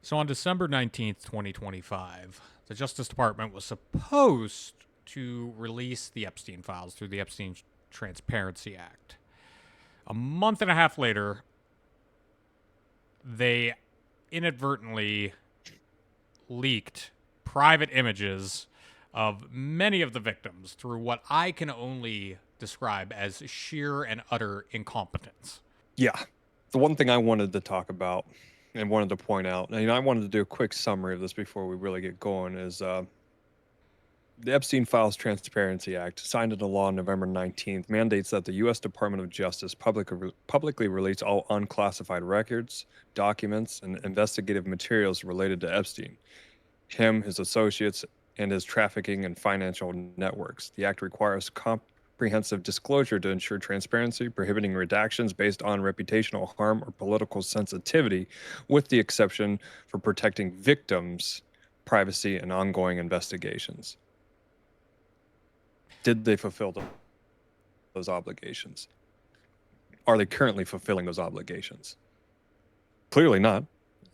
So on December 19th, 2025, the Justice Department was supposed to release the Epstein Files through the Epstein Transparency Act. A month and a half later, they inadvertently leaked private images of many of the victims through what I can only describe as sheer and utter incompetence. Yeah. The one thing I wanted to talk about and wanted to point out, and I wanted to do a quick summary of this before we really get going, is the Epstein Files Transparency Act, signed into law on November 19th, mandates that the U.S. Department of Justice publicly release all unclassified records, documents, and investigative materials related to Epstein, him, his associates, and his trafficking and financial networks. The act requires comprehensive disclosure to ensure transparency, prohibiting redactions based on reputational harm or political sensitivity, with the exception for protecting victims' privacy and ongoing investigations. Did they fulfill those obligations? Are they currently fulfilling those obligations? Clearly not.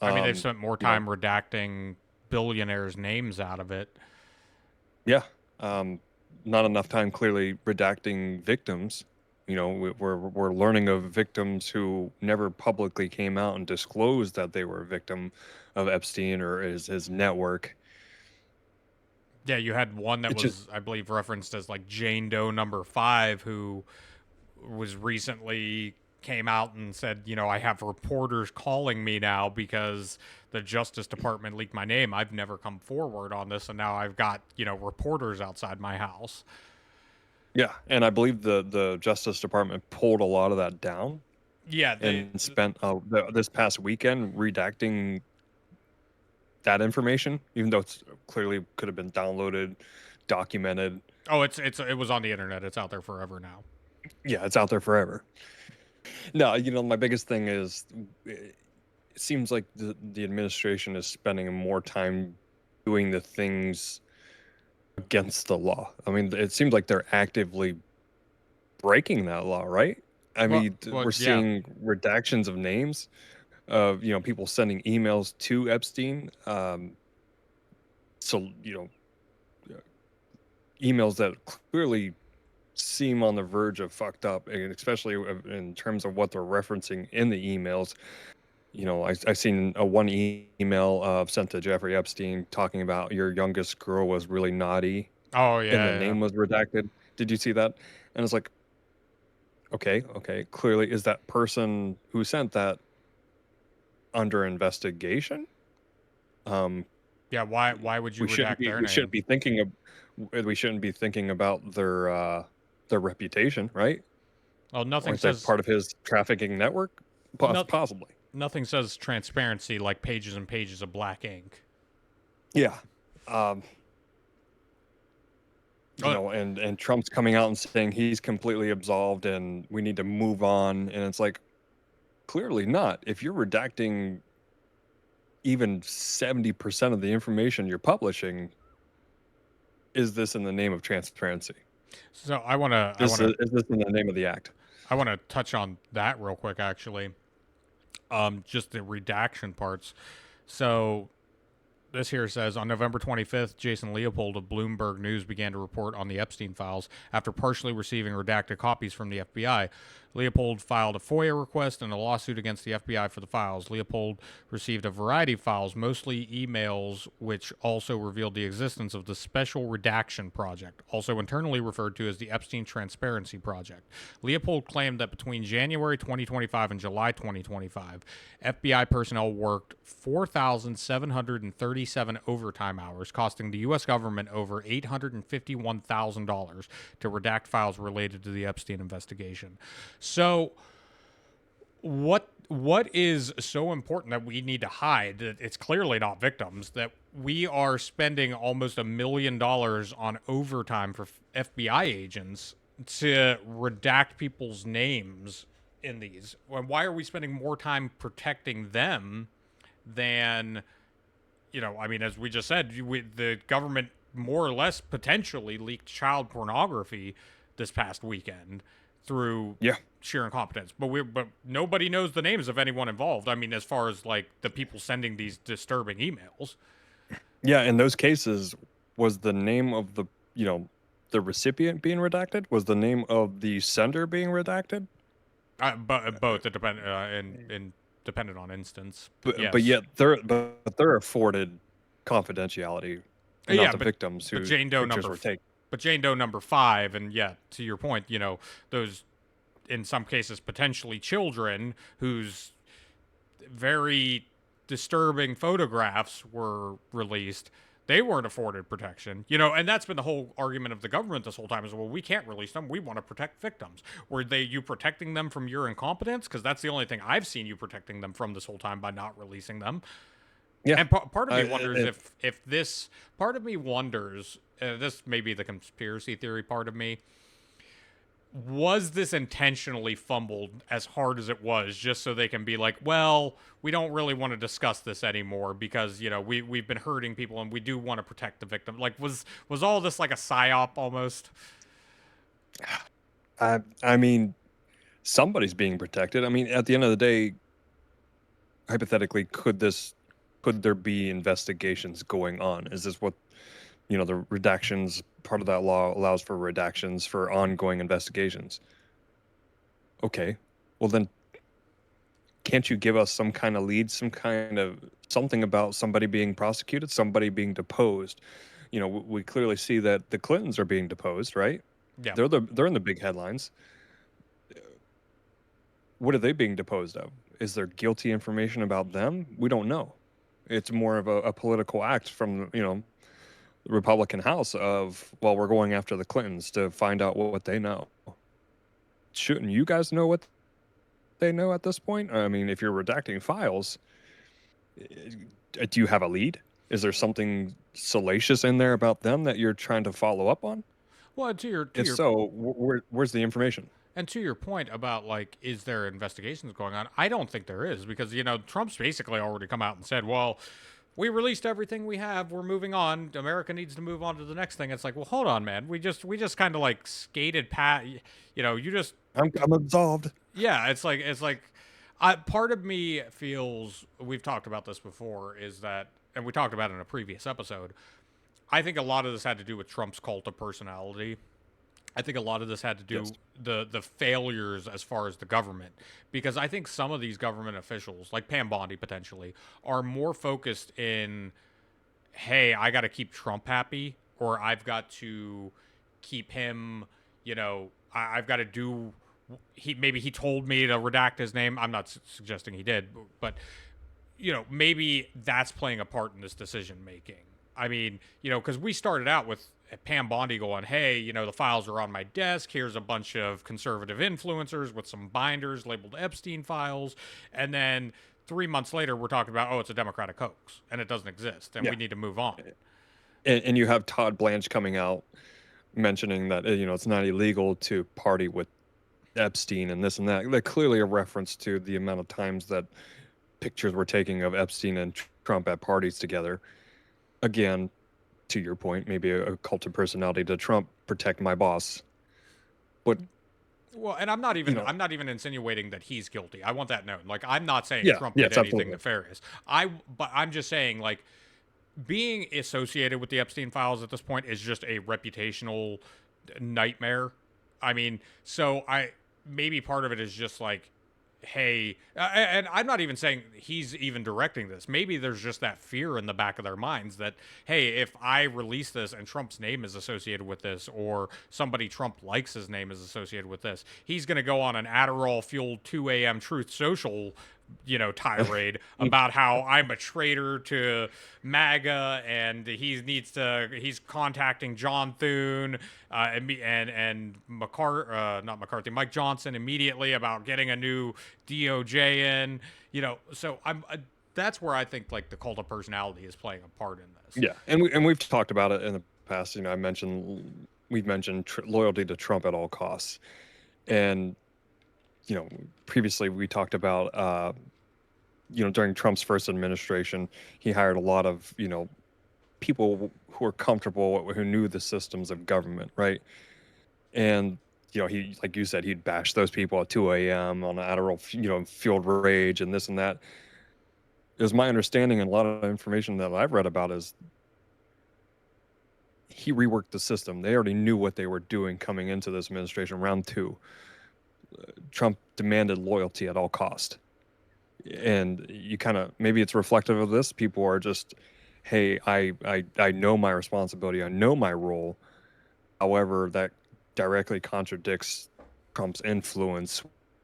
I mean, they've spent more You know, time redacting billionaires' names out of it. yeah. Not enough time clearly redacting victims. We're learning of victims who never publicly came out and disclosed that they were a victim of Epstein or his network. Yeah, you had one that It just was, I believe, referenced as like Jane Doe number 5, who was recently came out and said, I have reporters calling me now because the Justice Department leaked my name. I've never come forward on this, and now I've got, reporters outside my house. yeah, and I believe the Justice Department pulled a lot of that down Yeah, and spent this past weekend redacting that information, even though it's clearly could have been downloaded, documented. it was on the internet. It's out there forever now. Yeah, it's out there forever. No, my biggest thing is it seems like the administration is spending more time doing the things against the law. I mean, it seems like they're actively breaking that law, right? I mean, we're Yeah. seeing redactions of names of, people sending emails to Epstein. So, emails that clearly seem on the verge of fucked up, and especially in terms of what they're referencing in the emails. I seen a one email sent to Jeffrey Epstein talking about your youngest girl was really naughty, Oh and the yeah, yeah. name was redacted. Did you see that? And it's like, okay, clearly is that person who sent that under investigation? Um, Yeah, why would you we shouldn't redact be their we shouldn't name? be thinking of we shouldn't be thinking about their reputation, right? Well, nothing Aren't they says part of his trafficking network? no, Possibly. nothing says transparency like pages and pages of black ink. Yeah. Um, Oh, and Trump's coming out and saying he's completely absolved and we need to move on. And it's like, clearly not. If you're redacting even 70% of the information you're publishing, is this in the name of transparency? so I want to Is this in the name of the act? touch on that real quick actually. Just the redaction parts. So this here says on November 25th, Jason Leopold of Bloomberg News began to report on the Epstein files after partially receiving redacted copies from the FBI. Leopold filed a FOIA request and a lawsuit against the FBI for the files. Leopold received a variety of files, mostly emails, which also revealed the existence of the Special Redaction Project, also internally referred to as the Epstein Transparency Project. Leopold claimed that between January 2025 and July 2025, FBI personnel worked 4,737 overtime hours, costing the U.S. government over $851,000 to redact files related to the Epstein investigation. So, what is so important that we need to hide that it's clearly not victims, that we are spending almost $1 million on overtime for FBI agents to redact people's names in these? Why are we spending more time protecting them than, I mean, as we just said, the government more or less potentially leaked child pornography this past weekend through Yeah. sheer incompetence. But nobody knows the names of anyone involved. I mean, as far as like the people sending these disturbing emails. Yeah, in those cases, was the name of the recipient being redacted? Was the name of the sender being redacted? But both it depend in dependent on instance. But But yes, yet they're afforded confidentiality, not yeah. the victims But whose Jane Doe pictures were taken. but Jane Doe number 5, and yeah, to your point, those in some cases potentially children whose very disturbing photographs were released, they weren't afforded protection. And that's been the whole argument of the government this whole time is, well, we can't release them. We want to protect victims. Were you protecting them from your incompetence? Because that's the only thing I've seen you protecting them from this whole time by not releasing them. Yeah. And part of me wonders It, if this part of me wonders, this may be the conspiracy theory part of me, was this intentionally fumbled as hard as it was just so they can be like, well, we don't really want to discuss this anymore because we've been hurting people and we do want to protect the victim. Like, was all this like a psyop almost? I mean, somebody's being protected. I mean, at the end of the day, hypothetically, could there be investigations going on? Is this what the redactions part of that law allows for redactions for ongoing investigations? Okay, well then, can't you give us some kind of lead, some kind of something about somebody being prosecuted, somebody being deposed? We clearly see that the Clintons are being deposed, right? Yeah. They're in the big headlines. What are they being deposed of? Is there guilty information about them? We don't know. It's more of a political act from the Republican House of, well, we're going after the Clintons to find out what they know. Shouldn't you guys know what they know at this point? I mean, if you're redacting files, do you have a lead? Is there something salacious in there about them that you're trying to follow up on? Well, to your If so, where's the information? and to your point about like, is there investigations going on? I don't think there is because Trump's basically already come out and said, well, we released everything we have. We're moving on. America needs to move on to the next thing. It's like, well, hold on, man. We just kind of like skated past. You just I'm absolved. yeah. It's like part of me feels we've talked about this before is that, and we talked about it in a previous episode. I think a lot of this had to do with Trump's cult of personality. I think a lot of this had to do Yes. the failures as far as the government, because I think some of these government officials, like Pam Bondi potentially, are more focused in, hey, I got to keep Trump happy, or I've got to keep him, I've got to do. Maybe he told me to redact his name. I'm not suggesting he did, but maybe that's playing a part in this decision making. I mean, because we started out with Pam Bondi going, hey, the files are on my desk. Here's a bunch of conservative influencers with some binders labeled Epstein Files. And then 3 months later, we're talking about, oh, it's a Democratic hoax and it doesn't exist and Yeah. we need to move on. And you have Todd Blanche coming out mentioning that it's not illegal to party with Epstein and this and that. Like, clearly a reference to the amount of times that pictures were taken of Epstein and Trump at parties together. Again, to your point, maybe a cult of personality to Trump protect my boss. But Well, and I'm not even insinuating that he's guilty. I want that known. Like, I'm not saying yeah, Trump yes, did anything absolutely. nefarious. But I'm just saying, like, being associated with the Epstein files at this point is just a reputational nightmare. I mean, so maybe part of it is just like, hey, and I'm not even saying he's even directing this. Maybe there's just that fear in the back of their minds that, hey, if I release this and Trump's name is associated with this, or somebody Trump likes his name is associated with this, he's going to go on an Adderall fueled 2 a.m. Truth Social tirade about how I'm a traitor to MAGA and he's contacting John Thune and not McCarthy, Mike Johnson immediately about getting a new DOJ in. So that's where I think like the cult of personality is playing a part in this. Yeah, and we've talked about it in the past. We've mentioned loyalty to Trump at all costs, and previously we talked about during Trump's first administration, he hired a lot of people who were comfortable, who knew the systems of government, right? And he, like you said, he'd bash those people at 2 a.m. on Adderall, fueled rage and this and that. It was my understanding, and a lot of information that I've read about is he reworked the system. They already knew what they were doing coming into this administration. Round two, Trump demanded loyalty at all cost. And you kind of, maybe it's reflective of this. People are just, hey, I know my responsibility. I know my role. However, that directly contradicts Trump's influence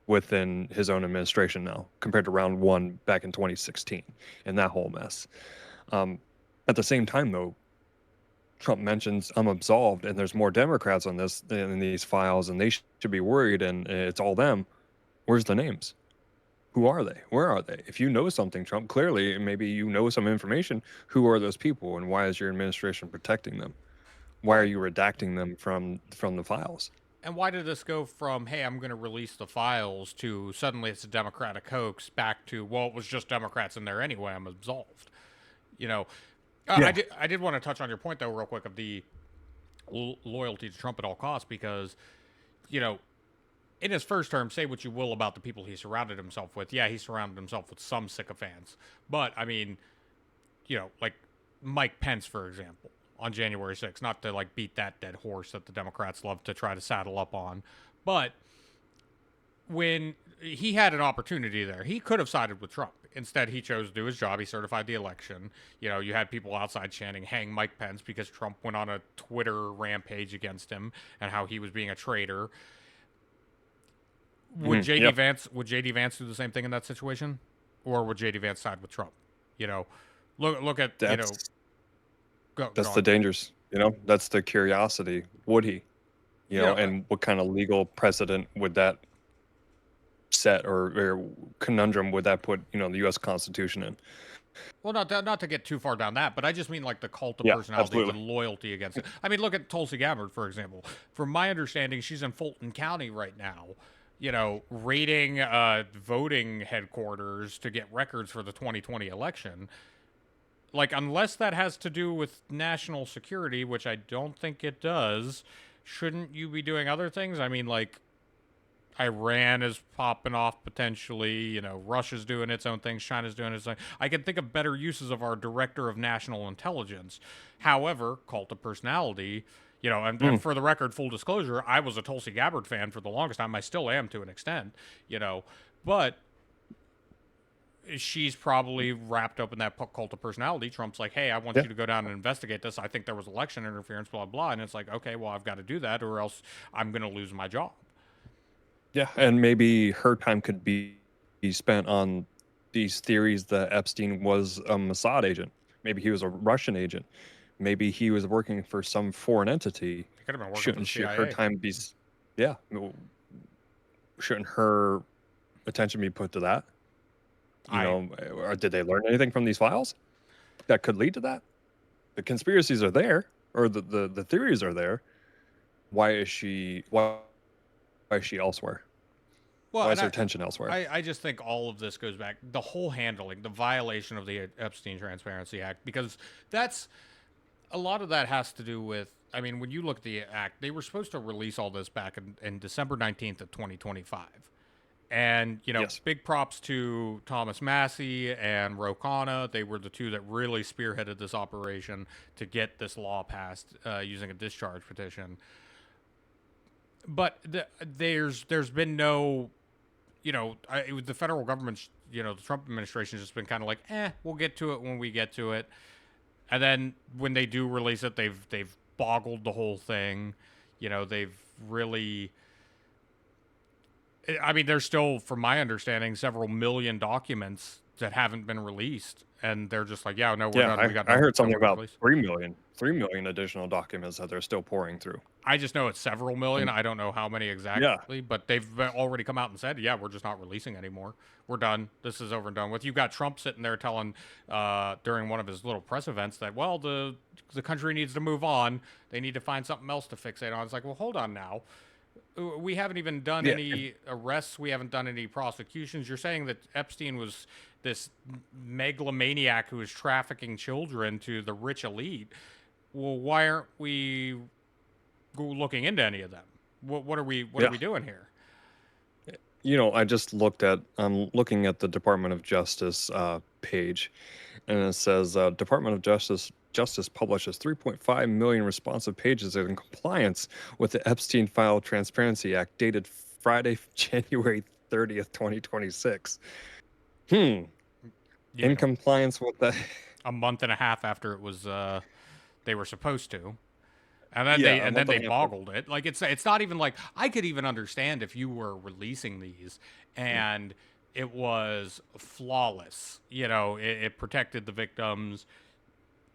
within his own administration now compared to round one back in 2016 and that whole mess. At the same time, though, Trump mentions I'm absolved, and there's more Democrats on this in these files, and they should be worried, and it's all them. Where's the names? Who are they? Where are they? If you know something, Trump, clearly, maybe you know some information. Who are those people, and why is your administration protecting them? Why are you redacting them from the files? And why did this go from, hey, I'm going to release the files, to suddenly it's a Democratic hoax, back to, well, it was just Democrats in there anyway, I'm absolved? You know, Yeah. I did want to touch on your point, though, real quick, of the loyalty to Trump at all costs, because, you know, in his first term, say what you will about the people he surrounded himself with. Yeah, he surrounded himself with some sycophants. But, I mean, like Mike Pence, for example, on January 6th, not to like beat that dead horse that the Democrats love to try to saddle up on, but when he had an opportunity there, he could have sided with Trump. Instead, he chose to do his job. He certified the election. You had people outside chanting, hang Mike Pence, because Trump went on a Twitter rampage against him and how he was being a traitor. Would JD Vance do the same thing in that situation? Or would JD Vance side with Trump? Look at, that's the dangers, that's the curiosity. Would he? And what kind of legal precedent would that set, or conundrum would that put, the U.S. Constitution in? Well, not to get too far down that, but I just mean like the cult of Yeah, personality, absolutely. the loyalty against it. I mean, look at Tulsi Gabbard, for example. From my understanding, she's in Fulton County right now, raiding voting headquarters to get records for the 2020 election. Like, unless that has to do with national security, which I don't think it does, shouldn't you be doing other things? I mean, like, Iran is popping off potentially. Russia's doing its own things. China's doing its own. I can think of better uses of our director of national intelligence. However, cult of personality, and for the record, full disclosure, I was a Tulsi Gabbard fan for the longest time. I still am to an extent, but she's probably wrapped up in that cult of personality. Trump's like, hey, I want you to go down and investigate this. I think there was election interference, blah, blah. And it's like, okay, well, I've got to do that, or else I'm going to lose my job. Yeah, and maybe her time could be spent on these theories that Epstein was a Mossad agent. Maybe he was a Russian agent. Maybe he was working for some foreign entity. He could have been working Shouldn't for the CIA. her time be? Yeah, shouldn't her attention be put to that? Or did they learn anything from these files that could lead to that? The conspiracies are there, or the theories are there. Why is she elsewhere? Well, why is her attention elsewhere? I just think all of this goes back, the whole handling, the violation of the Epstein Transparency Act, because that's, a lot of that has to do with, I mean, when you look at the act, they were supposed to release all this back in December 19th of 2025. And, Yes. Big props to Thomas Massey and Ro Khanna. They were the two that really spearheaded this operation to get this law passed using a discharge petition. But there's been no, the federal government, the Trump administration has just been kind of like, we'll get to it when we get to it. And then when they do release it, they've boggled the whole thing. They've really, I mean, there's still, from my understanding, several million documents that haven't been released, and they're just like, we're done. I heard something about 3 million additional documents that they're still pouring through. I just know it's several million. I don't know how many exactly, but they've already come out and said, we're just not releasing anymore. We're done. This is over and done with. You've got Trump sitting there telling during one of his little press events that, well, the country needs to move on. They need to find something else to fixate on. It's like, well, hold on now. We haven't even done any arrests. We haven't done any prosecutions. You're saying that Epstein was this megalomaniac who was trafficking children to the rich elite. Well, why aren't we looking into any of them? what are we Yeah. doing here? I'm looking at the Department of Justice page, and it says Department of Justice publishes 3.5 million responsive pages in compliance with the Epstein File Transparency Act, dated Friday, January 30th, 2026. Hmm. You In know, compliance with that. a month and a half after it was they were supposed to. And then Yeah, a month they and a half. boggled it. Like it's not even like I could even understand if you were releasing these and it was flawless. It protected the victims.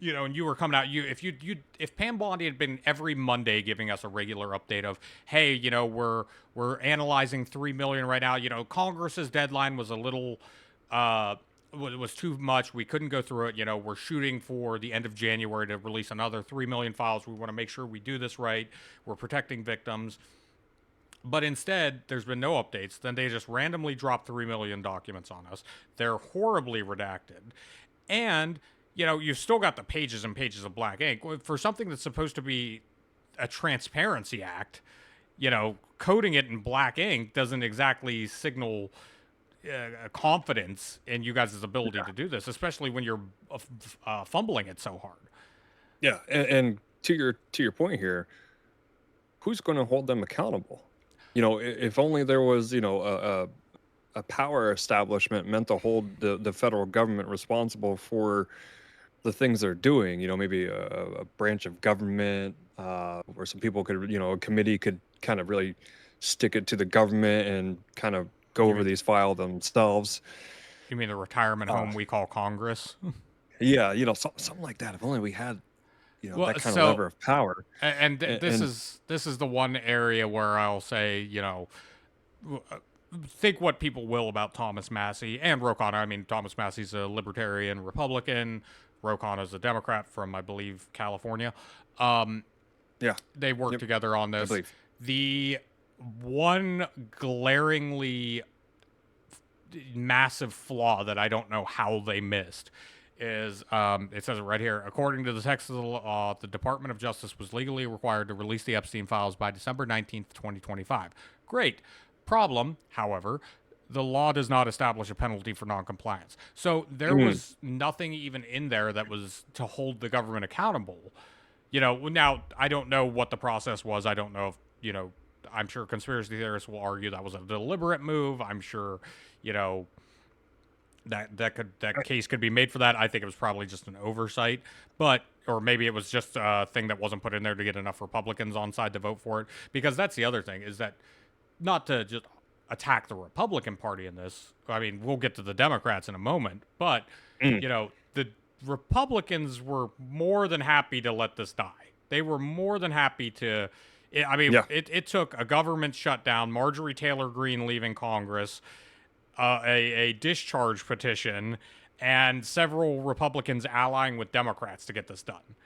And you were coming out. If Pam Bondi had been every Monday giving us a regular update of, hey, we're analyzing 3 million right now. Congress's deadline was a little was too much. We couldn't go through it. We're shooting for the end of January to release another 3 million files. We want to make sure we do this right. We're protecting victims. But instead, there's been no updates. Then they just randomly drop 3 million documents on us. They're horribly redacted. And, you've still got the pages and pages of black ink. For something that's supposed to be a transparency act, coding it in black ink doesn't exactly signal confidence in you guys' ability to do this, especially when you're fumbling it so hard. Yeah, and to your point here, who's going to hold them accountable? If only there was, a power establishment meant to hold the federal government responsible for the things they're doing. Maybe a branch of government, where some people could, a committee could kind of really stick it to the government and kind of go You over mean these files themselves. you mean the retirement Uh, home we call Congress? yeah, something like that. If only we had, Well, that kind of so lever of power. this And is the one area where I'll say, think what people will about Thomas Massey and Ro Khanna. I mean, Thomas Massey's a libertarian Republican. Ro Khanna's a Democrat from, I believe, California. Um, yeah, they work yep, together on I this. believe. The one glaringly massive flaw that I don't know how they missed is it says it right here. According to the text of the law, the Department of Justice was legally required to release the Epstein files by December 19th, 2025. Great. Problem, however, the law does not establish a penalty for noncompliance. So there Mm, was nothing even in there that was to hold the government accountable. Now I don't know what the process was. I don't know if, I'm sure conspiracy theorists will argue that was a deliberate move. I'm sure, you know, that case could be made for that. I think it was probably just an oversight, but or maybe it was just a thing that wasn't put in there to get enough Republicans on side to vote for it. Because that's the other thing is that not to just attack the Republican Party in this. I mean, we'll get to the Democrats in a moment, but mm, the Republicans were more than happy to let this die. They were more than happy to. I mean, yeah, it took a government shutdown, Marjorie Taylor Greene leaving Congress, a discharge petition, and several Republicans allying with Democrats to get this done.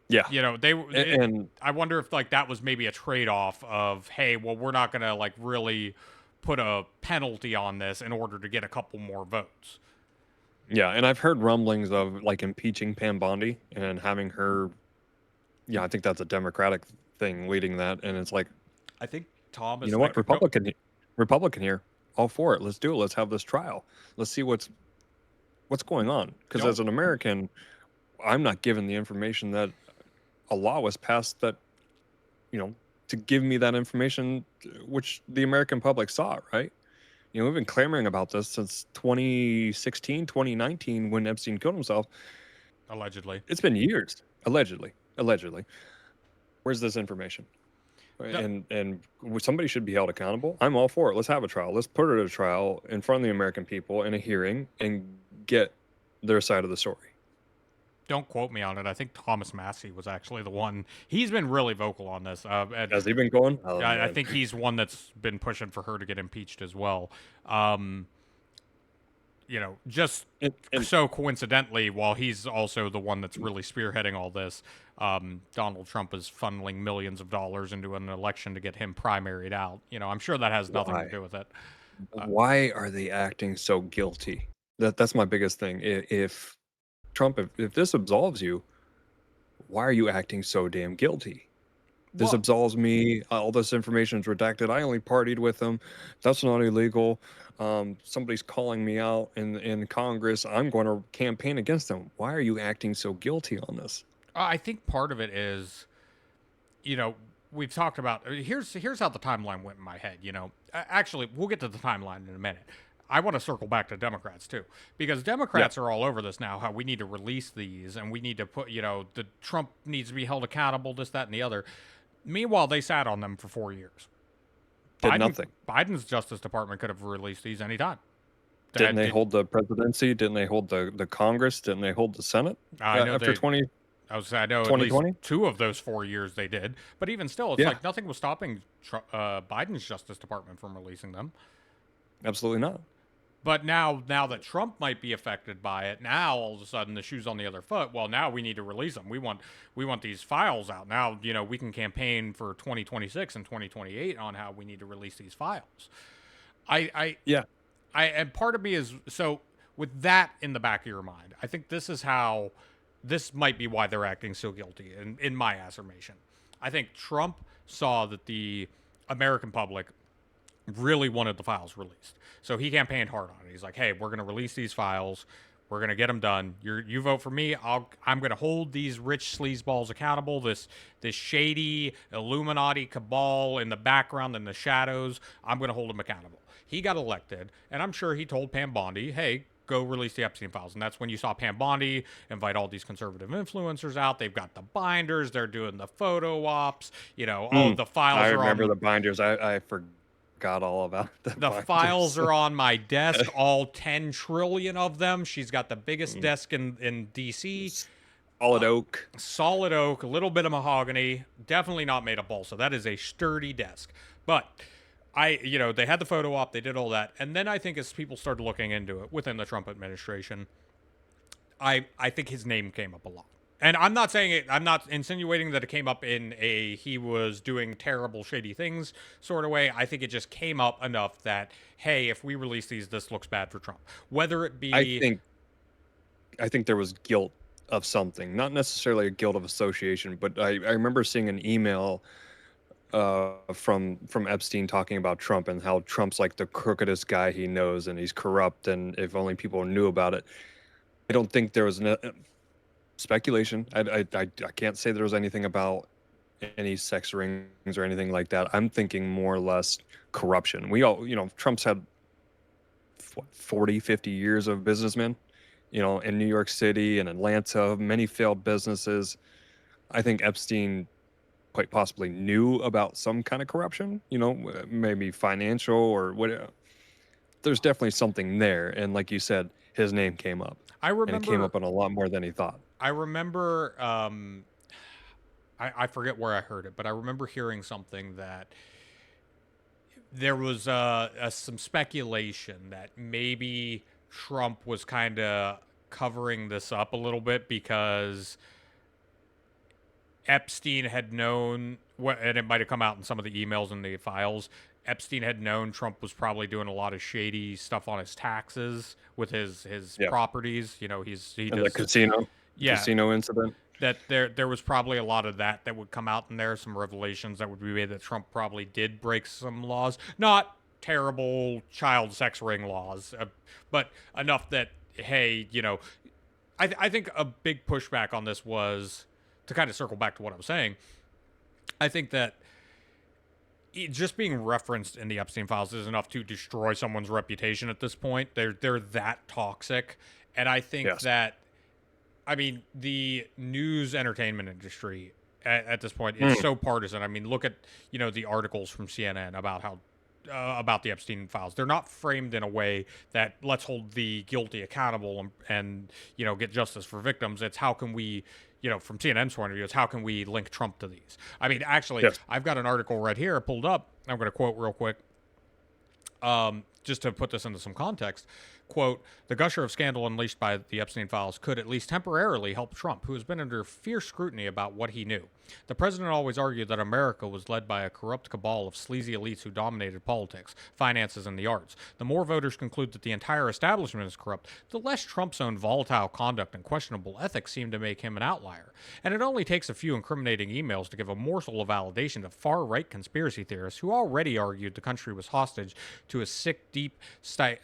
yeah, They and I wonder if like that was maybe a trade off of, hey, well, we're not gonna like really put a penalty on this in order to get a couple more votes. yeah, and I've heard rumblings of like impeaching Pam Bondi and having her. Yeah, I think that's a Democratic thing leading that, and it's like, I think Tom you is know like what, Republican here, all for it. Let's do it. Let's have this trial. Let's see what's going on. Because don't as an American, I'm not given the information that a law was passed that, to give me that information, which the American public saw, right? We've been clamoring about this since 2016, 2019, when Epstein killed himself. allegedly. It's been years, allegedly. Where's this information? No, And somebody should be held accountable. I'm all for it. Let's have a trial. Let's put it at a trial in front of the American people in a hearing and get their side of the story. don't quote me on it. I think Thomas Massey was actually the one. He's been really vocal on this. And Has he been going? Oh I man. think he's one that's been pushing for her to get impeached as well. Um, just And so coincidentally, while he's also the one that's really spearheading all this, Donald Trump is funneling millions of dollars into an election to get him primaried out. I'm sure that has nothing to why? do with it. Why are they acting so guilty? That's my biggest thing. If Trump, if this absolves you, why are you acting so damn guilty? This Well, absolves me. All this information is redacted. I only partied with them. That's not illegal. Somebody's calling me out in Congress. I'm going to campaign against them. Why are you acting so guilty on this? I think part of it is, you know, we've talked about here's how the timeline went in my head. Actually, we'll get to the timeline in a minute. I want to circle back to Democrats too, because Yeah, Democrats are all over this now. How we need to release these, and we need to put, the Trump needs to be held accountable, this, that, and the other. Meanwhile, they sat on them for 4 years. did Biden nothing. Biden's Justice Department could have released these anytime. Didn't That they did. hold the presidency? Didn't they hold the Congress? Didn't they hold the Senate I know after they. 20, I know at least 2020? 2 of those 4 years they did, but even still, it's Yeah, like nothing was stopping Biden's Justice Department from releasing them. absolutely not. But now that Trump might be affected by it, now all of a sudden the shoe's on the other foot. Well, now we need to release them. We want these files out. Now, we can campaign for 2026 and 2028 on how we need to release these files. I I Yeah, and part of me is so with that in the back of your mind. I think this might be why they're acting so guilty in my affirmation. I think Trump saw that the American public really wanted the files released. So he campaigned hard on it. He's like, "Hey, we're going to release these files. We're going to get them done. You vote for me. I'm going to hold these rich sleazeballs accountable. This shady Illuminati cabal in the background in the shadows. I'm going to hold them accountable." He got elected, and I'm sure he told Pam Bondi, "Hey, go release the Epstein files." And that's when you saw Pam Bondi invite all these conservative influencers out. They've got the binders. They're doing the photo ops. Oh, mm, the I files are remember on the binders. I forgot all about the the binders. files are on my desk, all 10 trillion of them. She's got the biggest Mm. desk in DC. Solid oak. Solid oak, a little bit of mahogany, definitely not made of balsa. That is a sturdy desk. But they had the photo op, they did all that. And then I think as people started looking into it within the Trump administration, I think his name came up a lot. And I'm not saying it, I'm not insinuating that it came up in a he was doing terrible, shady things sort of way. I think it just came up enough that, hey, if we release these, this looks bad for Trump. Whether it I be, think I think there was guilt of something, not necessarily a guilt of association, but I remember seeing an email from Epstein talking about Trump and how Trump's like the crookedest guy he knows and he's corrupt and if only people knew about it. I don't think there was speculation. I can't say there was anything about any sex rings or anything like that. I'm thinking more or less corruption. We all, Trump's had what, 40, 50 years of businessmen, in New York City and Atlanta, many failed businesses. I think Epstein quite possibly knew about some kind of corruption, maybe financial or what. There's definitely something there. And like you said, his name came up I and it came remember, up on a lot more than he thought. I remember, I forget where I heard it, but I remember hearing something that there was some speculation that maybe Trump was kind of covering this up a little bit because Epstein had known, and it might have come out in some of the emails and the files. Epstein had known Trump was probably doing a lot of shady stuff on his taxes with his Yeah. properties. He And the does, casino, yeah. incident. That there was probably a lot of that would come out in there, some revelations that would be made that Trump probably did break some laws, not terrible child sex ring laws, but enough that, hey, I think a big pushback on this was to kind of circle back to what I was saying. I think that just being referenced in the Epstein files is enough to destroy someone's reputation at this point. They're that toxic, and I think Yes. that, I mean, the news entertainment industry at this point is Mm. so partisan. I mean, look at the articles from CNN about how about the Epstein files. They're not framed in a way that let's hold the guilty accountable and get justice for victims. It's how can we, from CNN's point of view, it's how can we link Trump to these. I mean, actually, Yes. I've got an article right here pulled up. I'm going to quote real quick, just to put this into some context. Quote, the gusher of scandal unleashed by the Epstein files could at least temporarily help Trump, who has been under fierce scrutiny about what he knew. The president always argued that America was led by a corrupt cabal of sleazy elites who dominated politics, finances, and the arts. The more voters conclude that the entire establishment is corrupt, the less Trump's own volatile conduct and questionable ethics seem to make him an outlier. And it only takes a few incriminating emails to give a morsel of validation to far-right conspiracy theorists who already argued the country was hostage to a sick, deep state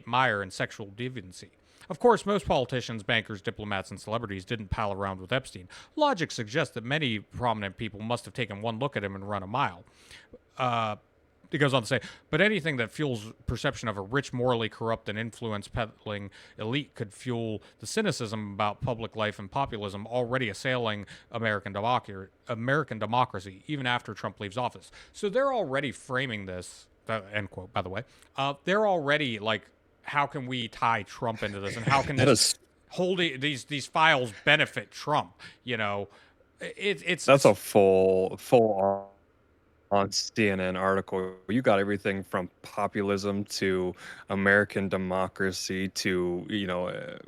mire in sexual deviancy. Of course, most politicians, bankers, diplomats, and celebrities didn't pal around with Epstein. Logic suggests that many prominent people must have taken one look at him and run a mile. It goes on to say, but anything that fuels perception of a rich, morally corrupt, and influence-peddling elite could fuel the cynicism about public life and populism already assailing American democracy, even after Trump leaves office. So they're already framing this, end quote, by the way. They're already like, how can we tie Trump into this, and how can holding these files benefit Trump? It's that's a full on CNN article. You got everything from populism to American democracy to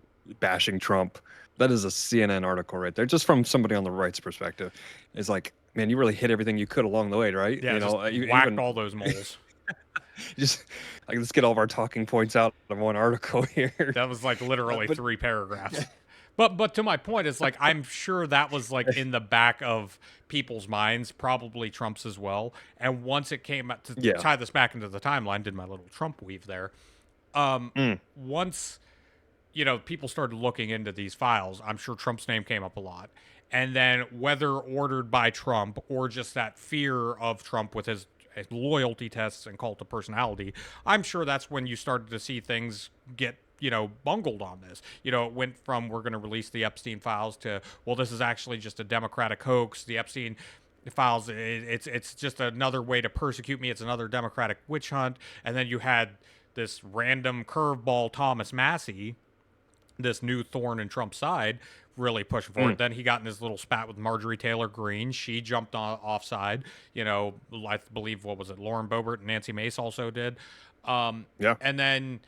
bashing Trump. That is a CNN article right there, just from somebody on the right's perspective. It's like, man, you really hit everything you could along the way, right? Yeah, whacked all those moles. Just like, let's get all of our talking points out of one article here. That was like literally 3 paragraphs. But to my point, it's like, I'm sure that was like in the back of people's minds, probably Trump's as well. And once it came out to tie this back into the timeline, did my little Trump weave there. Once, people started looking into these files, I'm sure Trump's name came up a lot. And then whether ordered by Trump or just that fear of Trump with his loyalty tests and cult of personality, I'm sure that's when you started to see things get bungled on this. It went from, we're going to release the Epstein files, to, well, this is actually just a Democratic hoax. The Epstein files, it's just another way to persecute me. It's another Democratic witch hunt. And then you had this random curveball Thomas Massie, this new thorn in Trump's side, really pushing forward. Then he got in his little spat with Marjorie Taylor Greene. She jumped offside. I believe, what was it, Lauren Boebert and Nancy Mace also did. And then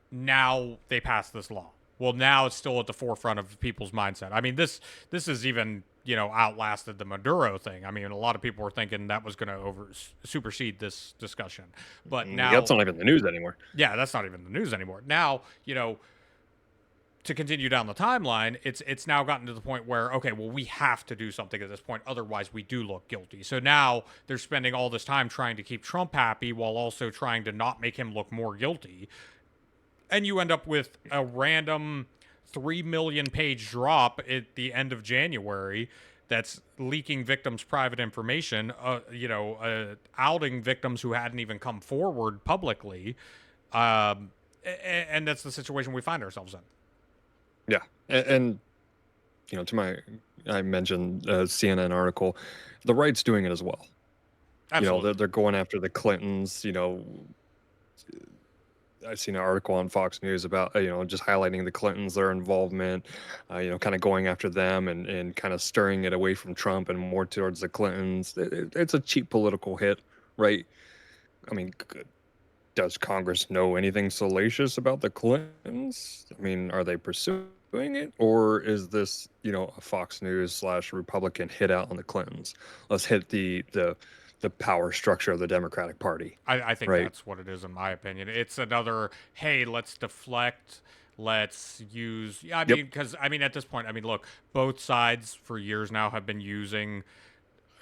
now they passed this law. Well, now it's still at the forefront of people's mindset. I mean, this is even, outlasted the Maduro thing. I mean, a lot of people were thinking that was going to supersede this discussion. But now that's not even the news anymore. Yeah, that's not even the news anymore. Now, to continue down the timeline, it's now gotten to the point where, okay, well, we have to do something at this point, otherwise we do look guilty. So now they're spending all this time trying to keep Trump happy while also trying to not make him look more guilty. And you end up with a random 3 million page drop at the end of January that's leaking victims' private information, outing victims who hadn't even come forward publicly. And that's the situation we find ourselves in. Yeah. And I mentioned a CNN article. The right's doing it as well. Absolutely. They're going after the Clintons. I've seen an article on Fox News about, just highlighting the Clintons, their involvement, kind of going after them and kind of stirring it away from Trump and more towards the Clintons. It's a cheap political hit, right? I mean, does Congress know anything salacious about the Clintons? I mean, are they pursuing it, or is this, a Fox News / Republican hit out on the Clintons? Let's hit the power structure of the Democratic Party. I think that's what it is, in my opinion. It's another, hey, let's deflect. Let's use. Yeah, I mean, because at this point, look, both sides for years now have been using,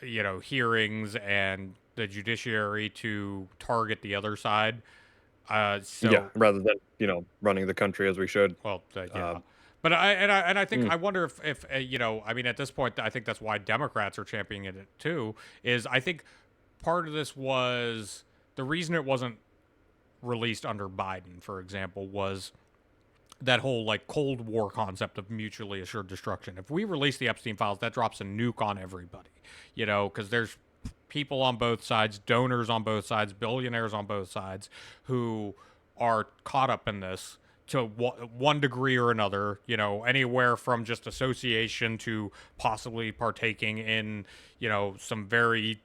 hearings and the judiciary to target the other side. Rather than running the country as we should. Well, but I think I wonder if at this point, I think that's why Democrats are championing it too. Is I think part of this was the reason it wasn't released under Biden, for example, was that whole like Cold War concept of mutually assured destruction. If we release the Epstein files, that drops a nuke on everybody, because there's people on both sides, donors on both sides, billionaires on both sides who are caught up in this to one degree or another, anywhere from just association to possibly partaking in, some very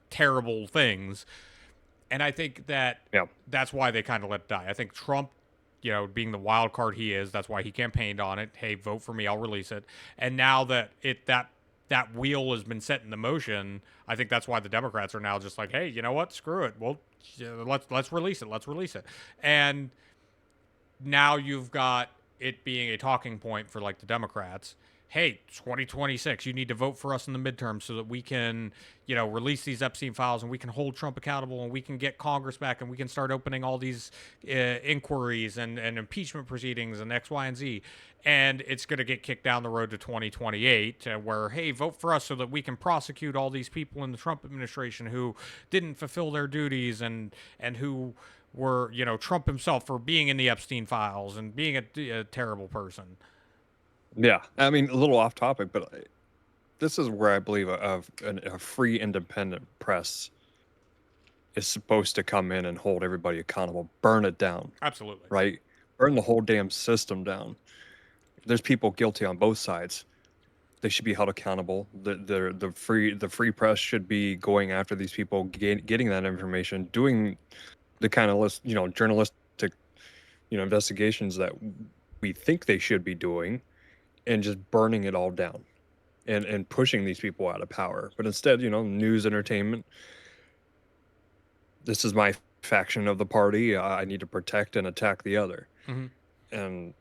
terrible things. And I think that that's why they kind of let it die. I think Trump being the wild card he is, that's why he campaigned on it. Hey, vote for me, I'll release it. And now that that wheel has been set into motion, I think that's why the Democrats are now just like, hey, you know what? Screw it. Well, let's release it. Let's release it. And now you've got it being a talking point for like the Democrats. Hey, 2026, you need to vote for us in the midterms so that we can, release these Epstein files and we can hold Trump accountable and we can get Congress back and we can start opening all these inquiries and impeachment proceedings and X, Y, and Z. And it's going to get kicked down the road to 2028 where, hey, vote for us so that we can prosecute all these people in the Trump administration who didn't fulfill their duties and who were, Trump himself for being in the Epstein files and being a terrible person. Yeah, I mean, a little off topic, but this is where I believe a free, independent press is supposed to come in and hold everybody accountable, burn it down, Absolutely. right? Burn the whole damn system down. There's people guilty on both sides. They should be held accountable. The free press should be going after these people, getting that information, doing the kind of journalistic investigations that we think they should be doing, and just burning it all down and pushing these people out of power. But instead, news, entertainment, this is my faction of the party. I need to protect and attack the other. Mm-hmm. And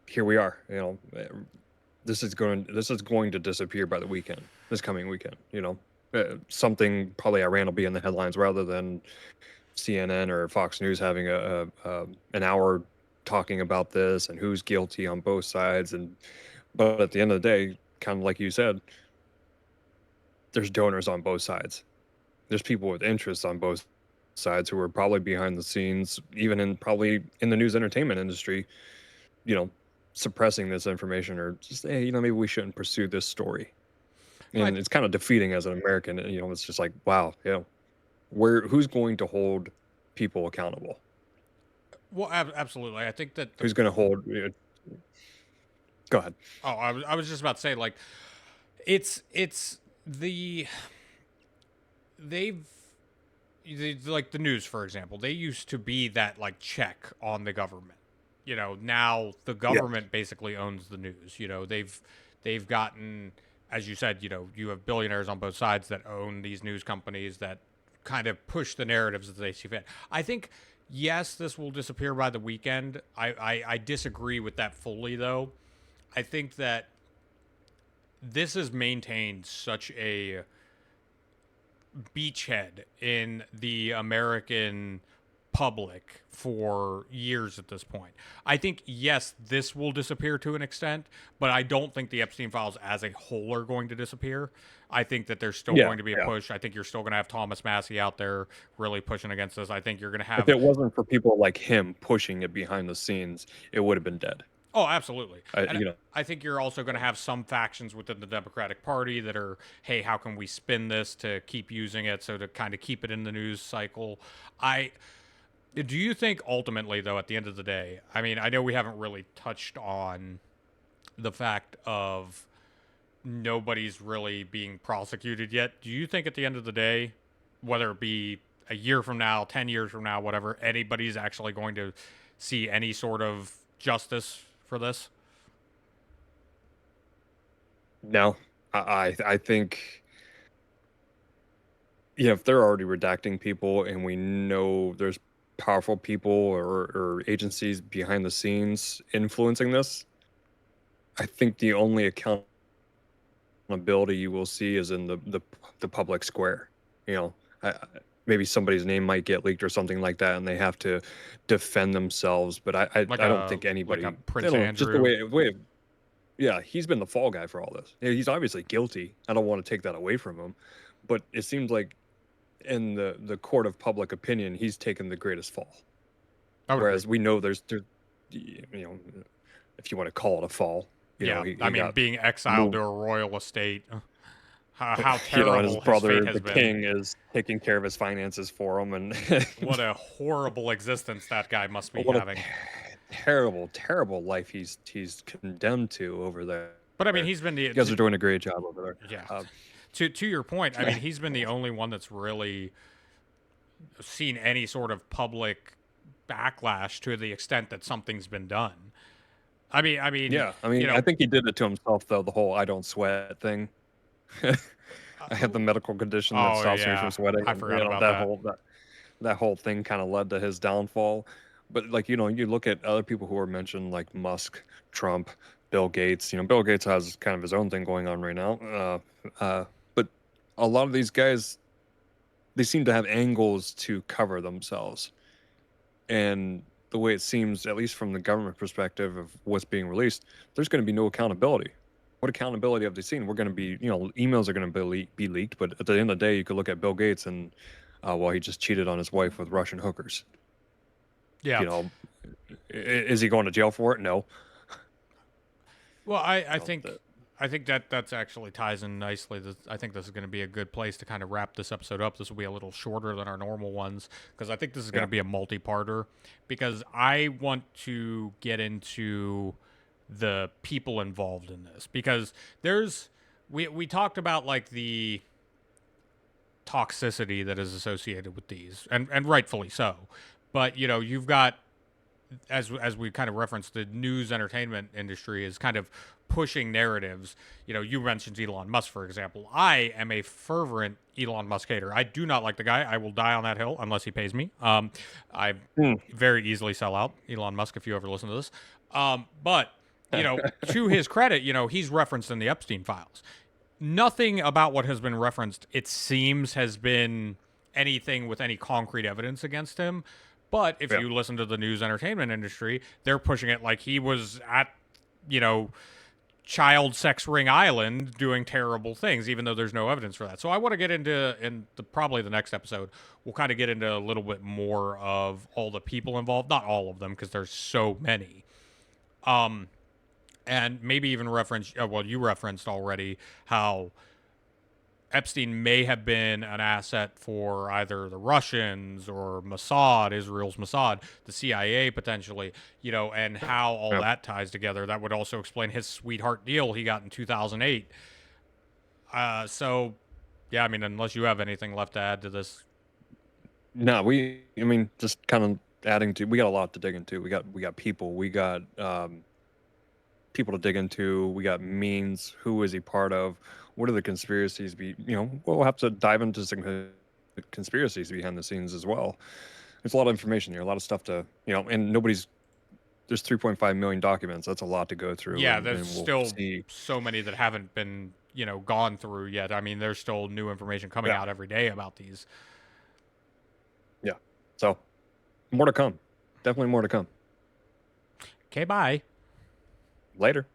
here we are. This is going to disappear by the weekend, this coming weekend. Something probably Iran will be in the headlines rather than CNN or Fox News having an hour talking about this and who's guilty on both sides. But at the end of the day, kind of like you said, there's donors on both sides. There's people with interests on both sides who are probably behind the scenes, even probably in the news entertainment industry, suppressing this information or just, hey, maybe we shouldn't pursue this story. And it's kind of defeating as an American. It's just like, wow, who's going to hold people accountable? Well, absolutely. I think that who's going to hold? Go ahead. Oh, I was just about to say, like, it's like the news, for example. They used to be that like check on the government. Now the government basically owns the news. They've gotten, as you said, you have billionaires on both sides that own these news companies that kind of push the narratives that they see fit. I think, yes, this will disappear by the weekend. I disagree with that fully, though. I think that this has maintained such a beachhead in the American public for years at this point. I think, yes, this will disappear to an extent, but I don't think the Epstein files as a whole are going to disappear. I think that there's still going to be a push. I think you're still going to have Thomas Massey out there really pushing against this. I think you're going to have... If it wasn't for people like him pushing it behind the scenes, it would have been dead. Oh, absolutely. I think you're also going to have some factions within the Democratic Party that are, hey, how can we spin this to keep using it, so to kind of keep it in the news cycle. Do you think ultimately, though, at the end of the day, I mean, I know we haven't really touched on the fact of nobody's really being prosecuted yet. Do you think at the end of the day, whether it be a year from now, 10 years from now, whatever, anybody's actually going to see any sort of justice for this? No, I think, if they're already redacting people and we know there's powerful people or agencies behind the scenes influencing this, I think the only accountability you will see is in the public square. Maybe somebody's name might get leaked or something like that, and they have to defend themselves. But I don't think anybody, like a Prince Andrew. Just the way yeah, he's been the fall guy for all this. He's obviously guilty. I don't want to take that away from him, but it seems like in the court of public opinion, he's taken the greatest fall. Whereas we know there's if you want to call it a fall. Being exiled to a royal estate. How terrible and his brother, his fate has the king, is taking care of his finances for him, and what a horrible existence that guy must be having. Terrible life he's condemned to over there. But I mean, he's been you guys are doing a great job over there. Yeah. To your point, I mean, he's been the only one that's really seen any sort of public backlash to the extent that something's been done. I mean, Yeah, I mean, I think he did it to himself, though, the whole "I don't sweat" thing. uh, I have the medical condition that oh stops me yeah, from sweating, I and, forgot about that. that whole thing kinda led to his downfall. But, like, you look at other people who are mentioned, like Musk, Trump, Bill Gates. Bill Gates has kind of his own thing going on right now. But a lot of these guys, they seem to have angles to cover themselves. And the way it seems, at least from the government perspective of what's being released, there's gonna be no accountability. What accountability have they seen? We're gonna be, emails are gonna be leaked, but at the end of the day, you could look at Bill Gates and, well, he just cheated on his wife with Russian hookers. Yeah. You know, is he going to jail for it? No. Well, You know, the, I think that that's actually ties in nicely. I think this is going to be a good place to kind of wrap this episode up. This will be a little shorter than our normal ones because I think this is going yeah. to be a multi-parter because I want to get into the people involved in this because there's we talked about like the toxicity that is associated with these and rightfully so. But you know, you've got as we kind of referenced, the news entertainment industry is kind of pushing narratives. You know, you mentioned Elon Musk, for example. I am a fervent Elon Musk hater. I do not like the guy. I will die on that hill unless he pays me. I Hmm. very easily sell out Elon Musk if you ever listen to this. But you know, to his credit, you know, he's referenced in the Epstein files. Nothing about what has been referenced, it seems, has been anything with any concrete evidence against him. But if Yeah. you listen to the news entertainment industry, they're pushing it like he was at, you know, child sex ring island doing terrible things, even though there's no evidence for that. So I want to get into probably the next episode. We'll kind of get into a little bit more of all the people involved, not all of them because there's so many. And maybe even reference. Well, you referenced already how Epstein may have been an asset for either the Russians or Mossad, Israel's Mossad, the CIA potentially, you know, and how all Yeah. that ties together. That would also explain his sweetheart deal he got in 2008. So, yeah, I mean, unless you have anything left to add to this. No, I mean, just kind of adding to, we got a lot to dig into. We got people, we got people to dig into. We got means. Who is he part of? What are the conspiracies? We'll have to dive into some conspiracies behind the scenes as well. There's a lot of information here, a lot of stuff to, and there's 3.5 million documents. That's a lot to go through, Yeah, and, there's and we'll still see. so many that haven't been, you know, gone through yet. I mean, there's still new information coming Yeah. out every day about these. Yeah. So more to come. Definitely more to come. Okay, bye. Later.